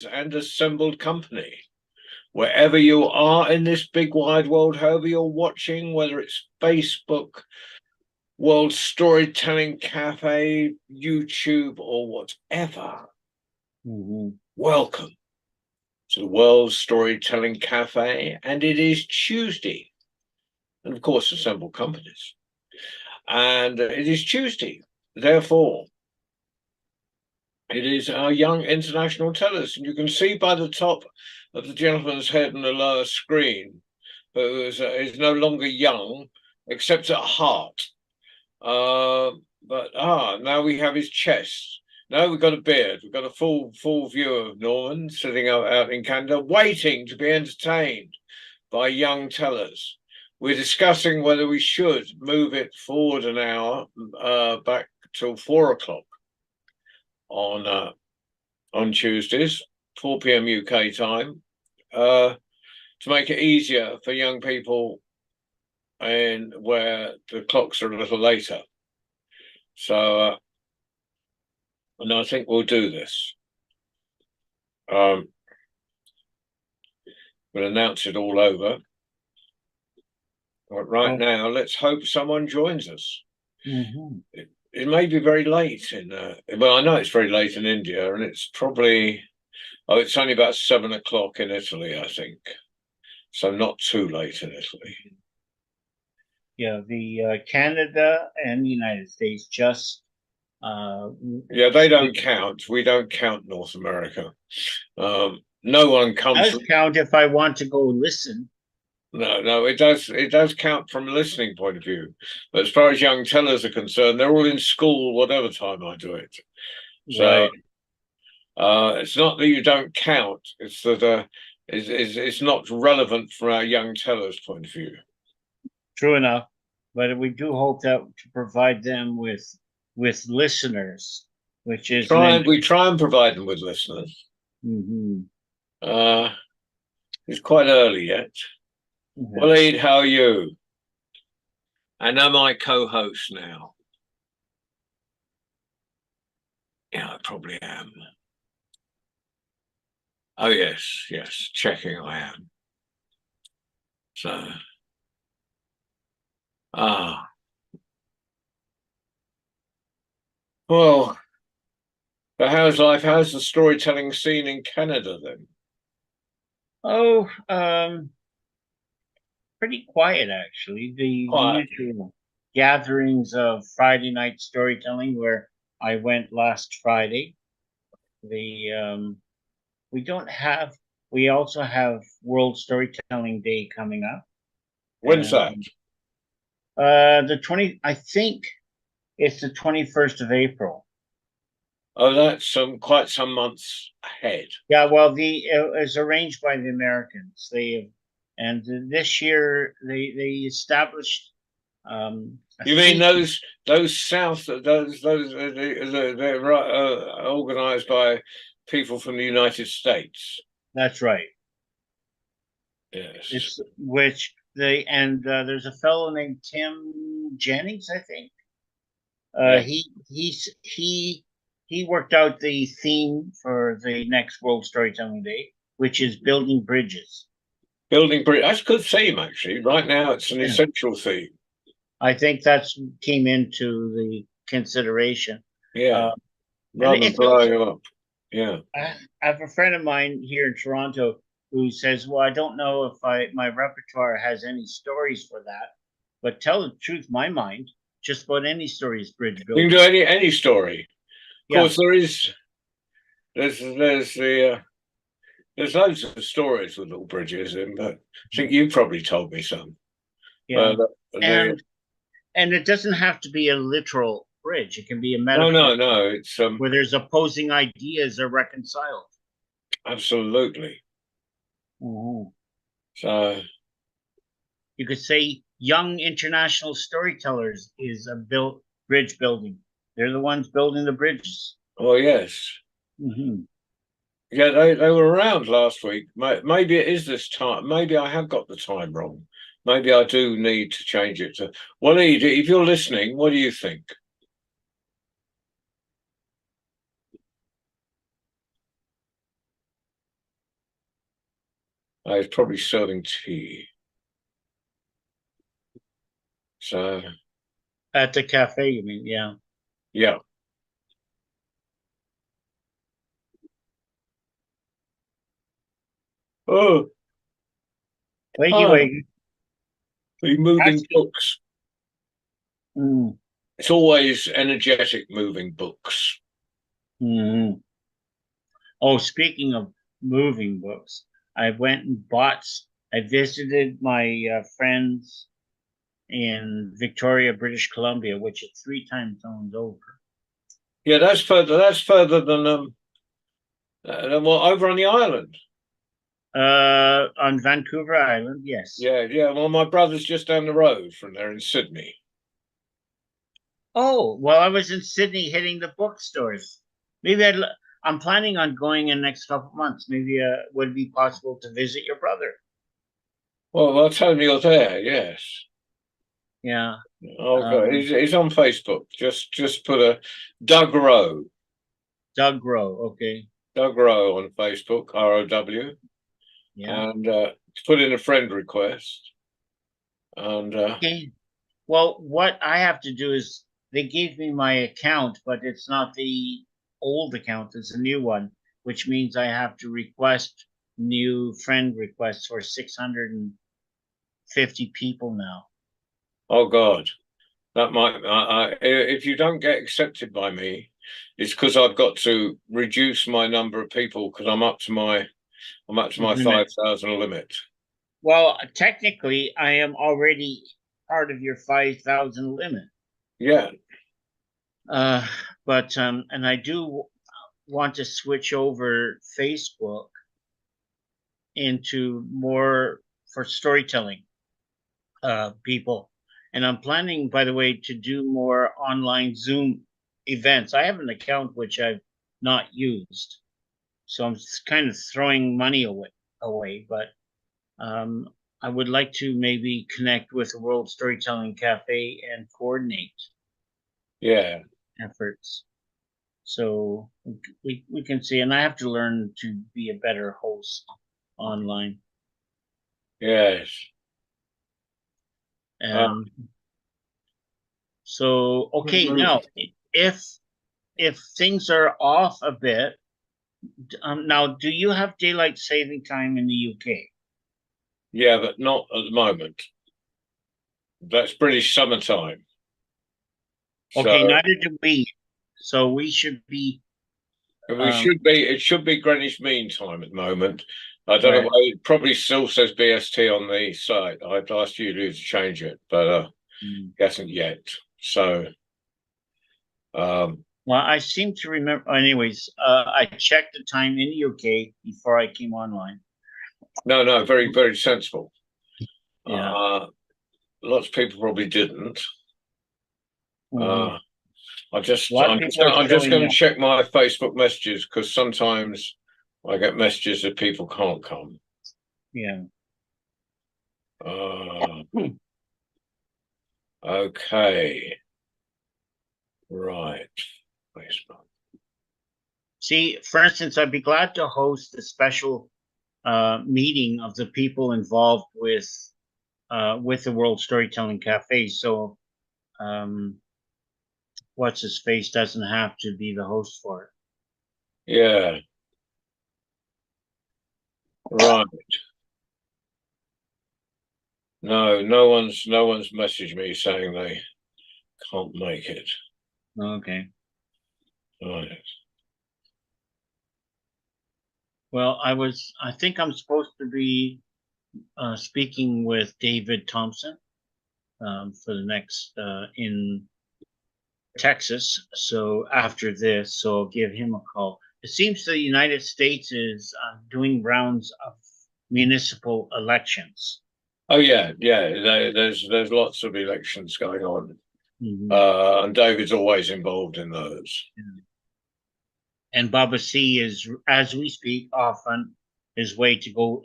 and assembled company. Wherever you are in this big wide world, however you're watching, whether it's Facebook, World Storytelling Cafe, YouTube, or whatever, welcome to the World Storytelling Cafe. And it is Tuesday. And of course, assembled companies. And it is Tuesday. Therefore, it is our young international tellers. And you can see by the top of the gentleman's head on the lower screen, who is no longer young, except at heart. Now we have his chest. Now we've got a beard. We've got a full view of Norman sitting out in Canada, waiting to be entertained by young tellers. We're discussing whether we should move it forward an hour, back till 4 o'clock on Tuesdays, 4 p.m. UK time, to make it easier for young people and where the clocks are a little later. So, and I think we'll do this. We'll announce it all over. But right now, let's hope someone joins us. It may be very late well, I know it's very late in India, and it's probably, it's only about 7 o'clock in Italy, I think. So not too late in Italy. Yeah, the Canada and the United States just they don't count. We don't count North America. No one comes. Does count if I want to go listen. No, it does. It does count from a listening point of view. But as far as young tellers are concerned, they're all in school whatever time I do it. So it's not that you don't count. It's that it's not relevant from our young tellers' point of view. True enough, but we do hope that to provide them with listeners, which is we try and provide them with listeners. It's quite early yet. Waleed, how are you? And am I co-host now? Yeah, I probably am. Oh yes, checking I am. So well, but how's life? How's the storytelling scene in Canada then? Pretty quiet actually. The usual gatherings of Friday night storytelling where I went last Friday. We also have World Storytelling Day coming up. When's that? I think it's the 21st of April. Oh, that's quite some months ahead. Yeah, well, it was arranged by the Americans. And this year they established. You mean those South they're organized by people from the United States? That's right. Yes. There's a fellow named Tim Jennings, I think. He worked out the theme for the next World Storytelling Day, which is building bridges. Building bridges. That's a good theme, actually. Right now, it's an essential theme. I think that's came into the consideration. Yeah. Rather than blowing them up. Yeah. I have a friend of mine here in Toronto who says, well, I don't know if my repertoire has any stories for that, but tell the truth, my mind, just about any story is bridge building. You can do any story. Of course, there's loads of stories with little bridges in, but I think you probably told me some. Yeah. And it doesn't have to be a literal bridge. It can be a metaphor. No. It's where there's opposing ideas are reconciled. Absolutely. So you could say young international storytellers is a bridge building. They're the ones building the bridges. Oh yes. Yeah, they were around last week. Maybe it is this time. Maybe I have got the time wrong. Maybe I do need to change it to. Waleed, if you're listening, what do you think? He's probably serving tea. So At the cafe, you mean? Yeah. yeah. Oh, Wakey, oh, wakey. the moving Actually, books. mm, It's always energetic moving books. mhm. Oh, speaking of moving books, I went and bought. I visited my friends in Victoria, British Columbia, which is 3 time zones over. Yeah, that's further. That's further than well, over on the island. On Vancouver Island, yes. Yeah, yeah. Well, my brother's just down the road from there in Sydney. Oh, well, I was in Sydney hitting the bookstores. Maybe I'm planning on going in the next couple of months. Maybe would it be possible to visit your brother? Well, I'll tell him you're there. Yes. Yeah. Oh, God. He's on Facebook. Just put a Doug Rowe. Doug Rowe. Okay. Doug Rowe on Facebook, ROW, Yeah. and put in a friend request. And Okay. Well, what I have to do is they gave me my account, but it's not the old account, it's a new one, which means I have to request new friend requests for 650 people now. oh God, that might. If you don't get accepted by me, it's because I've got to reduce my number of people because I'm up to my Limit. 5,000 limit. Well, technically, I am already part of your 5,000 limit. Yeah. But and I do want to switch over Facebook into more for storytelling people. And I'm planning, by the way, to do more online Zoom events. I have an account which I've not used, so I'm kind of throwing money away. But I would like to maybe connect with the World Storytelling Cafe and coordinate Yeah. efforts. So we can see, and I have to learn to be a better host online. Yes. So okay, now if things are off a bit, now do you have daylight saving time in the UK? Yeah, but not at the moment. That's British summertime. Okay, So neither do we. So we should be. we should be. It should be Greenwich Mean Time at the moment. I don't know Right. why it probably still says BST on the site. I'd asked you to change it, but hasn't yet. So Well, I seem to remember. Anyways, I checked the time in the UK before I came online. no, very, very sensible. Yeah. Lots of people probably didn't. Mhm. I'm just A lot of people are I'm just showing going to up. check my Facebook messages because sometimes I get messages that people can't come. Yeah. Okay. Right. Facebook. See, for instance, I'd be glad to host a special meeting of the people involved with the World Storytelling Cafe. So, what's his face doesn't have to be the host for it. Yeah. Right. No one's messaged me saying they can't make it. Okay. Right. Well, I think I'm supposed to be speaking with David Thompson for the next in Texas. So after this, so I'll give him a call. It seems the United States is doing rounds of municipal elections. Oh yeah. There's lots of elections going on, Mhm. and David's always involved in those. Yeah. And Baba C is, as we speak, off on his way to go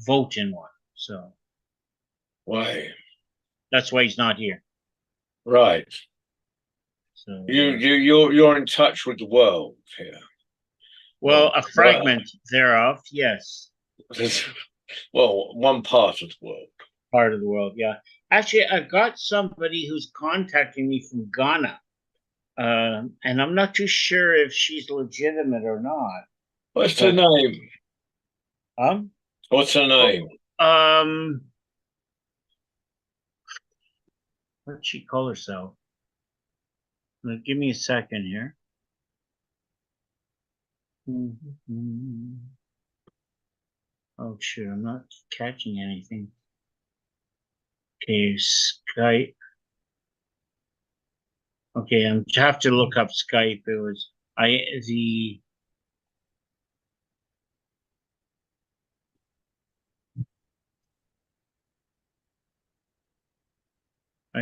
vote in one. So Why? that's why he's not here. Right. So You're in touch with the world here. well, a fragment thereof, yes. Well, one part of the world. Part of the world, yeah. Actually, I've got somebody who's contacting me from Ghana, and I'm not too sure if she's legitimate or not. What's her name? Um, What's her name? What'd she call herself? Now, give me a second here. Oh, shoot, I'm not catching anything. Okay, Skype. Okay, I have to look up Skype. It was I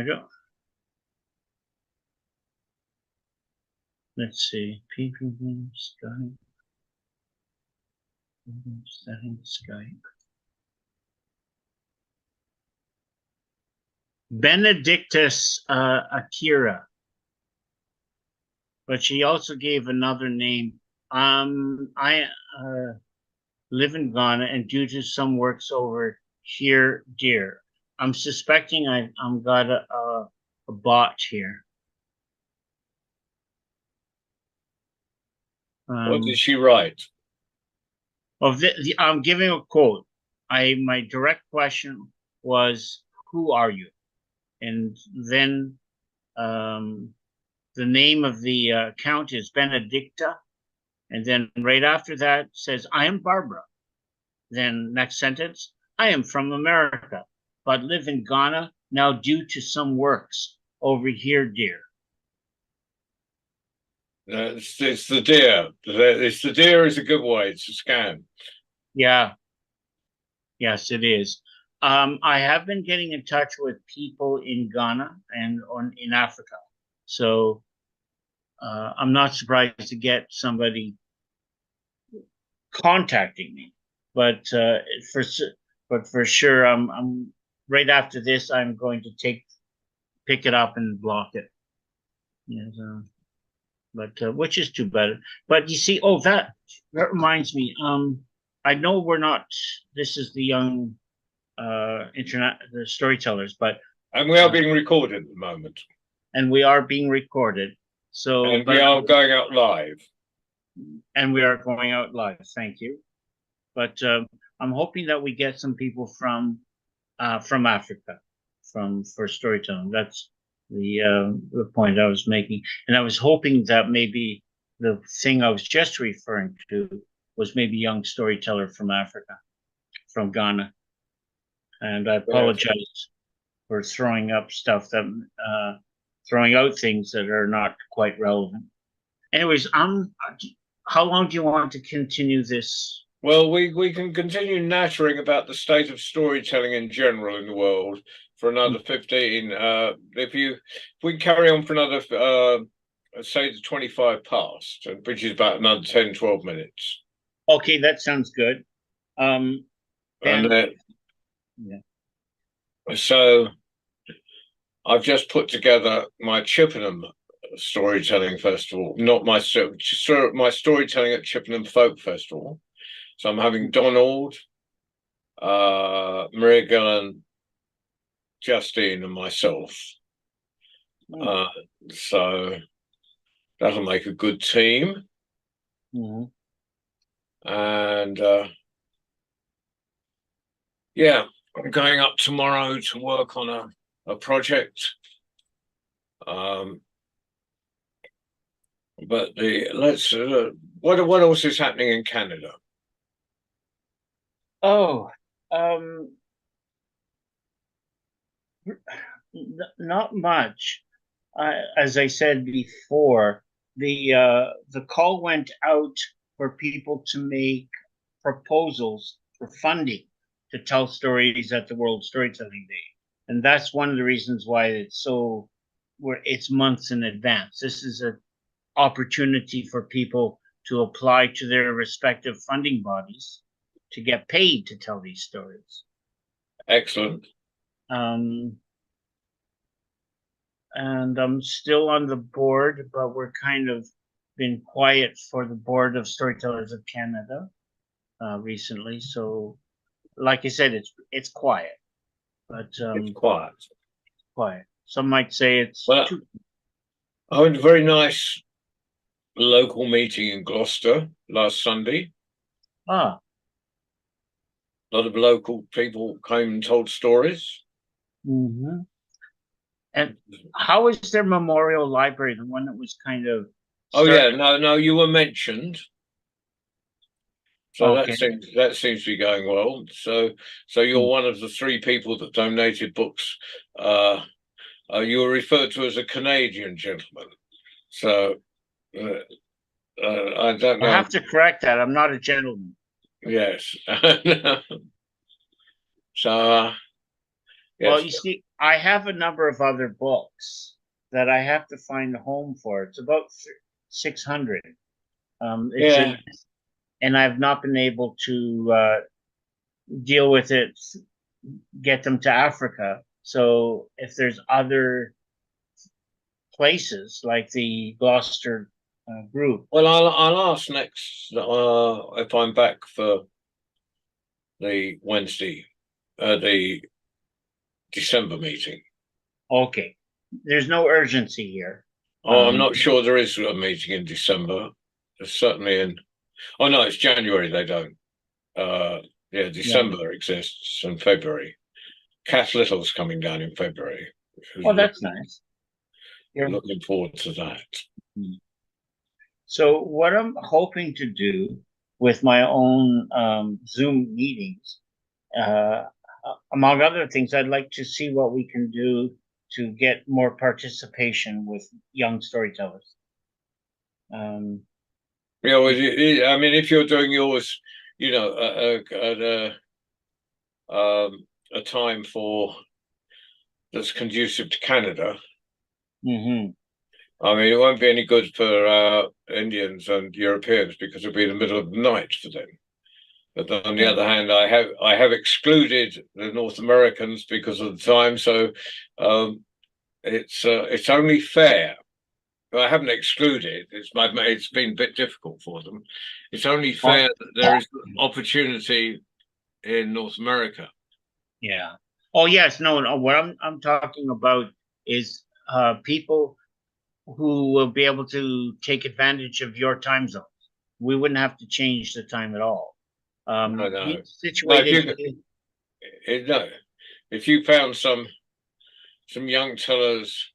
don't. Let's see. People Skype. Settings Skype. Benedictus Akira. But she also gave another name. I live in Ghana, and due to some works over here, dear, I'm suspecting I'm got a bot here. What did she write? I'm giving a quote. My direct question was, "Who are you?" And then the name of the account is Benedicta, and then right after that says, "I am Barbara." Then next sentence, "I am from America, but live in Ghana now due to some works over here, dear." It's the deer. It's the deer is a good way. It's a scam. Yeah. Yes, it is. I have been getting in touch with people in Ghana and in Africa. So I'm not surprised to get somebody contacting me. But for sure, I'm right after this. I'm going to pick it up and block it. Yes, but which is too bad. But you see, oh, that reminds me. I know we're not. This is the young the storytellers, but And we are being recorded at the moment. and we are being recorded. So and we are going out live. And we are going out live. Thank you. But I'm hoping that we get some people from Africa for storytelling. That's the point I was making, and I was hoping that maybe the thing I was just referring to was maybe young storyteller from Africa, from Ghana. And I apologize for throwing up stuff that throwing out things that are not quite relevant. Anyways, how long do you want to continue this? Well, we can continue nattering about the state of storytelling in general in the world for another 15. If we carry on for another say the 25 past, which is about another 10, 12 minutes. Okay, that sounds good. And yeah. So I've just put together my Chippenham Storytelling Festival, not my storytelling at Chippenham Folk Festival. So I'm having Donald, Maria Gillen, Justine, and myself. So that'll make a good team. Mm-hmm. And yeah, I'm going up tomorrow to work on a project. But what else is happening in Canada? Oh, not much. As I said before, the call went out for people to make proposals for funding to tell stories at the World Storytelling Day, and that's one of the reasons why it's months in advance. This is an opportunity for people to apply to their respective funding bodies to get paid to tell these stories. Excellent. And I'm still on the board, but we're kind of been quiet for the Board of Storytellers of Canada recently. So like I said, it's quiet, but It's quiet. quiet. Some might say it's Well, too. I had a very nice local meeting in Gloucester last Sunday. Ah, A lot of local people came and told stories. hmm. And how is their memorial library, the one that was kind of Oh yeah, started? no, you were mentioned. So Okay. that seems to be going well. So you're Hmm. one of the three people that donated books. You were referred to as a Canadian gentleman. So uh, I don't I know. have to correct that. I'm not a gentleman. Yes. So Well, yes. you see, I have a number of other books that I have to find a home for. It's about 600. It's Yeah. in, and I've not been able to deal with it, get them to Africa. So if there's other places like the Gloucester group, Well, I'll ask next if I'm back for the Wednesday, the December meeting. okay, there's no urgency here. Oh, I'm not sure there is a meeting in December. There's certainly in. Oh no, it's January. They don't. Yeah, Yeah. December exists and February. Kath Little's coming down in February. Well, that's nice. You're, Looking forward to that. so what I'm hoping to do with my own Zoom meetings, uh, among other things, I'd like to see what we can do to get more participation with young storytellers. Um, You know, I mean, if you're doing yours, you know, a time for that's conducive to Canada. mhm. I mean, it won't be any good for Indians and Europeans because it'll be in the middle of the night for them. But on the Yeah. other hand, I have excluded the North Americans because of the time, so it's only fair. I haven't excluded. It's been a bit difficult for them. It's only Well, fair that there is opportunity in North America. yeah. Oh yes, no, no. What I'm talking about is people who will be able to take advantage of your time zone. We wouldn't have to change the time at all. No, Being no, no. situated here, No, if you found some young tellers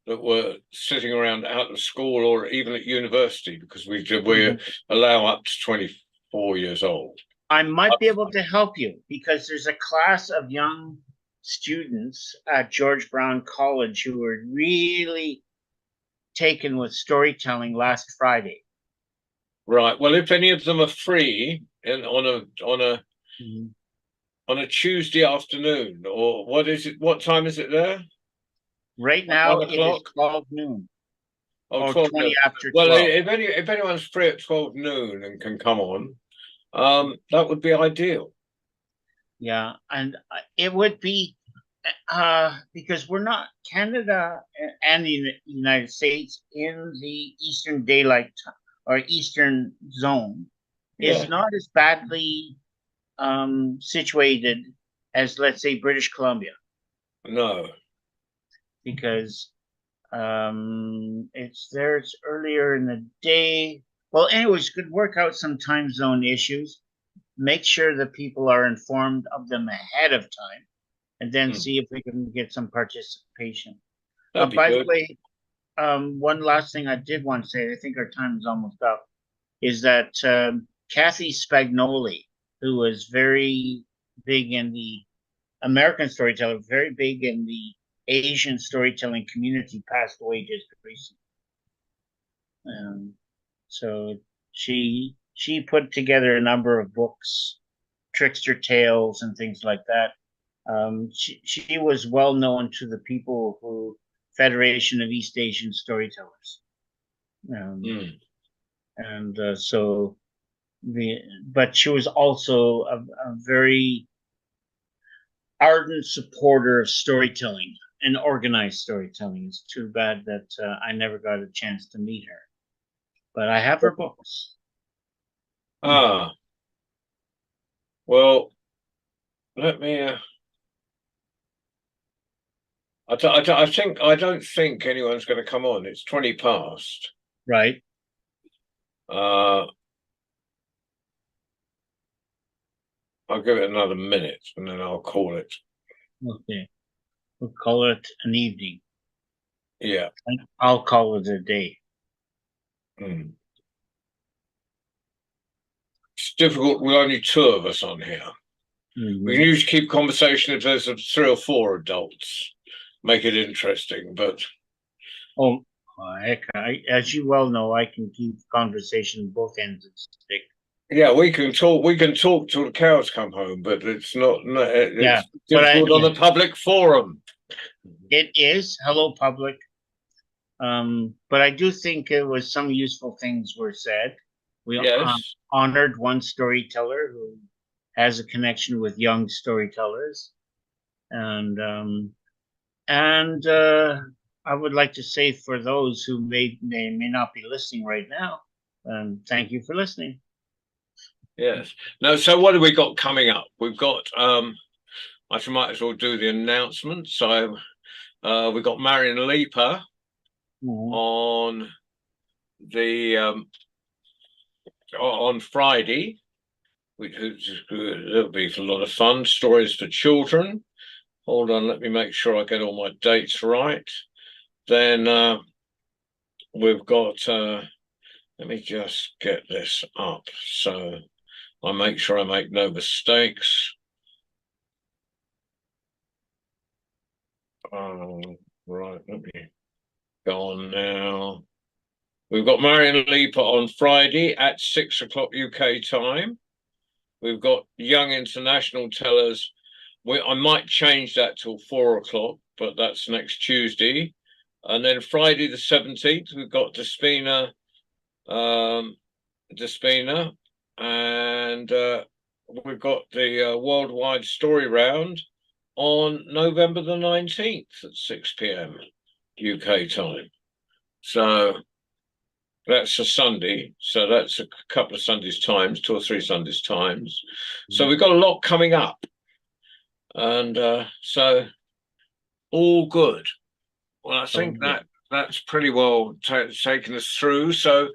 that were sitting around out of school or even at university, because we mhm, allow up to 24 years old. I might be able to help you because there's a class of young students at George Brown College who were really taken with storytelling last Friday. Right. Well, if any of them are free and Mhm. on a Tuesday afternoon, or what is it? What time is it there? Right At now, it is 1 o'clock? 12 noon Oh, or 12 20 noon. after Well, 12. if anyone's free at 12 noon and can come on, that would be ideal. Yeah, and it would be because we're not Canada and the United States in the Eastern Daylight or Eastern Zone is Yeah. not as badly situated as, let's say, British Columbia, No. because it's there. It's earlier in the day. Well, anyways, could work out some time zone issues. Make sure that people are informed of them ahead of time and then Hmm. see if we can get some participation. That'd be By the good. way, one last thing I did want to say, I think our time is almost up, is that Kathy Spagnoli, who was very big in the American storyteller, very big in the Asian storytelling community, passed away just recently. So she put together a number of books, Trickster Tales and things like that. She was well known to the people who Federation of East Asian Storytellers, Hmm. and so the but she was also a very ardent supporter of storytelling and organized storytelling. It's too bad that I never got a chance to meet her, but I have her books. Ah, well, let me. I don't think anyone's going to come on. It's 20 past. Right. I'll give it another minute and then I'll call it. Okay. We'll call it an evening. Yeah. I'll call it a day. Mm. It's difficult with only two of us on here. Mhm. We can usually keep conversation if there's 3 or 4 adults. Make it interesting, but Oh, heck, as you well know, I can keep conversation both ends of the stick. yeah, we can talk. We can talk till the cows come home, but it's not. It's Yeah, but difficult on a public forum. It is. Hello, public. But I do think it was some useful things were said. We Yes. honored one storyteller who has a connection with young storytellers, and I would like to say for those who may not be listening right now, thank you for listening. Yes. No. So what have we got coming up? We've got. I might as well do the announcement. So we've got Marion Leaper on the on Friday, which it'll be a lot of fun. Stories for children. Hold on, let me make sure I get all my dates right. Then we've got. Let me just get this up so I make sure I make no mistakes. Right, let me go on now. We've got Marion Leaper on Friday at 6 o'clock UK time. We've got Young International Tellers. I might change that till 4 o'clock, but that's next Tuesday. And then Friday the 17th, we've got Despina, and we've got the Worldwide Story Round on November the 19th at 6 p.m. UK time. So that's a Sunday. So that's a couple of Sundays times, 2 or 3 Sundays times. So we've got a lot coming up. And so all good. Well, I think that's pretty well taken us through. So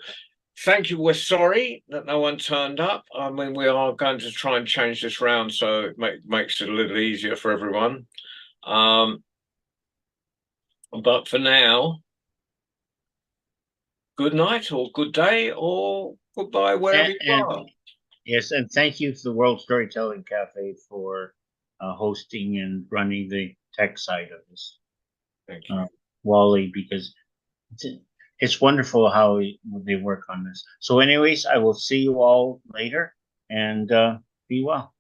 thank you. We're sorry that no one turned up. I mean, we are going to try and change this round so it makes it a little easier for everyone. But for now, good night or good day or goodbye wherever you are. Yes, and thank you to the World Storytelling Cafe for hosting and running the tech side of this. Thank you. Wally, because it's wonderful how they work on this. So anyways, I will see you all later, and be well.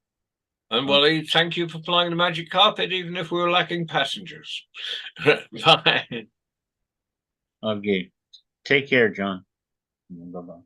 And Wally, thank you for flying the magic carpet, even if we were lacking passengers. Bye. Okay. Take care, John. Bye-bye.